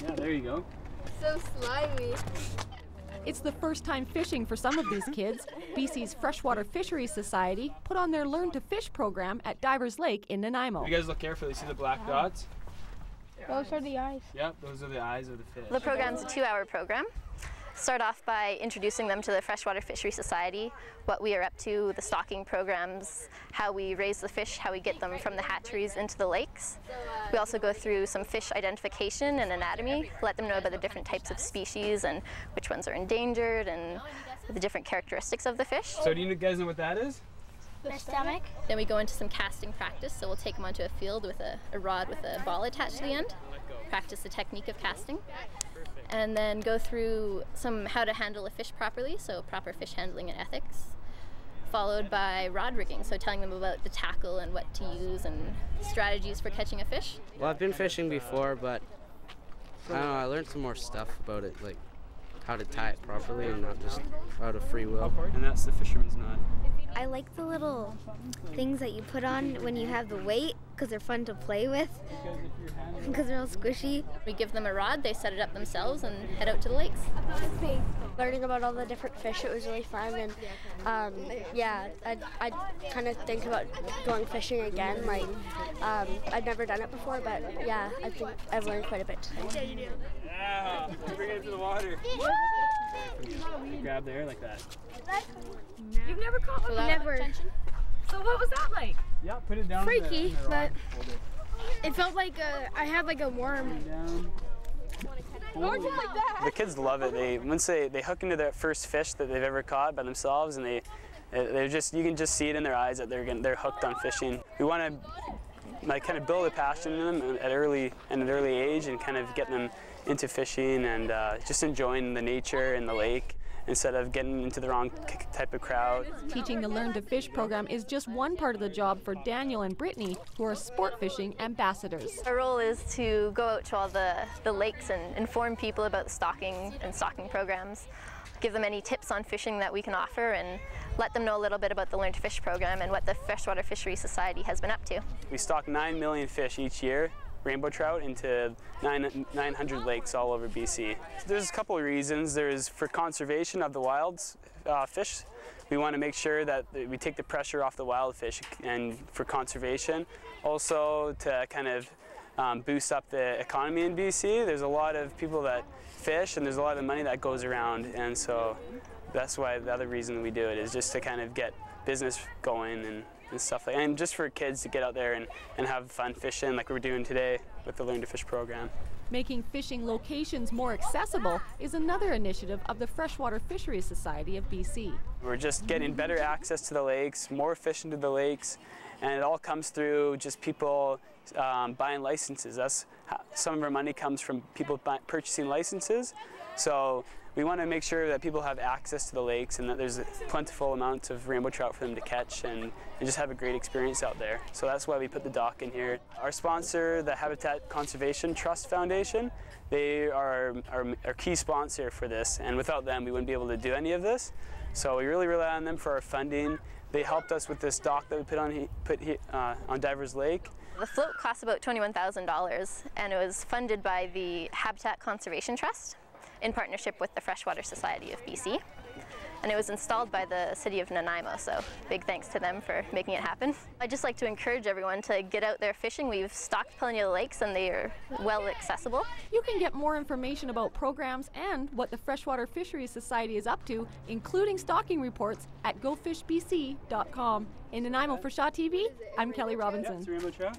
Yeah, there you go. So slimy. It's the first time fishing for some of these kids. BC's Freshwater Fisheries Society put on their Learn to Fish program at Divers Lake in Nanaimo. You guys look carefully. See the black dots? Those are the eyes. Yep, those are the eyes of the fish. The program's a 2-hour program. Start off by introducing them to the Freshwater Fisheries Society, what we are up to, the stocking programs, how we raise the fish, how we get them from the hatcheries into the lakes. We also go through some fish identification and anatomy, let them know about the different types of species and which ones are endangered and the different characteristics of the fish. So do you guys know what that is? The stomach. Then we go into some casting practice, so we'll take them onto a field with a rod with a ball attached to the end, practice the technique of casting, and then go through some how to handle a fish properly, so proper fish handling and ethics, followed by rod rigging, so telling them about the tackle and what to use and strategies for catching a fish. Well, I've been fishing before, but I don't know, I learned some more stuff about it, like how to tie it properly and not just out of free will. And that's the fisherman's knot. I like the little things that you put on when you have the weight because they're fun to play with because they're all squishy. We give them a rod, they set it up themselves and head out to the lakes. Learning about all the different fish, it was really fun, and yeah, I'd kind of think about going fishing again. Like, I'd never done it before, but yeah, I think I've learned quite a bit today. Yeah, bring it into the water. Grab there like that. You've never caught one? Never. So what was that like? Yeah, put it down. Freaky, in the rod. but it felt like I had like a worm. The kids love it. Once they hook into their first fish that they've ever caught by themselves, and they're just, you can just see it in their eyes that they're hooked on fishing. We want to kind of build a passion in them at an early age and kind of get them into fishing and just enjoying the nature and the lake instead of getting into the wrong type of crowd. Teaching the Learn to Fish program is just one part of the job for Daniel and Brittney, who are sport fishing ambassadors. Our role is to go out to all the lakes and inform people about stocking and stocking programs, give them any tips on fishing that we can offer, and let them know a little bit about the Learn to Fish program and what the Freshwater Fisheries Society has been up to. We stock 9 million fish each year, rainbow trout, into 900 lakes all over BC. There's a couple of reasons. There's for conservation of the wild fish. We want to make sure that we take the pressure off the wild fish, and for conservation. Also to kind of boost up the economy in BC. There's a lot of people that fish and there's a lot of money that goes around, and so that's why the other reason we do it is just to kind of get business going and stuff like that, and just for kids to get out there and have fun fishing like we're doing today with the Learn to Fish program. Making fishing locations more accessible is another initiative of the Freshwater Fisheries Society of BC. We're just getting better access to the lakes, more fish into the lakes, and it all comes through just people buying licenses. Some of our money comes from people purchasing licenses. So we want to make sure that people have access to the lakes and that there's a plentiful amount of rainbow trout for them to catch and just have a great experience out there. So that's why we put the dock in here. Our sponsor, the Habitat Conservation Trust Foundation, they are our key sponsor for this, and without them we wouldn't be able to do any of this. So we really rely on them for our funding. They helped us with this dock that we put on Divers Lake. The float cost about $21,000, and it was funded by the Habitat Conservation Trust in partnership with the Freshwater Society of BC. And it was installed by the city of Nanaimo, so big thanks to them for making it happen. I'd just like to encourage everyone to get out there fishing. We've stocked plenty of lakes and they are well accessible. You can get more information about programs and what the Freshwater Fisheries Society is up to, including stocking reports, at gofishbc.com. In Nanaimo for Shaw TV, I'm Kelly Robinson. Yeah, it's a rainbow trout.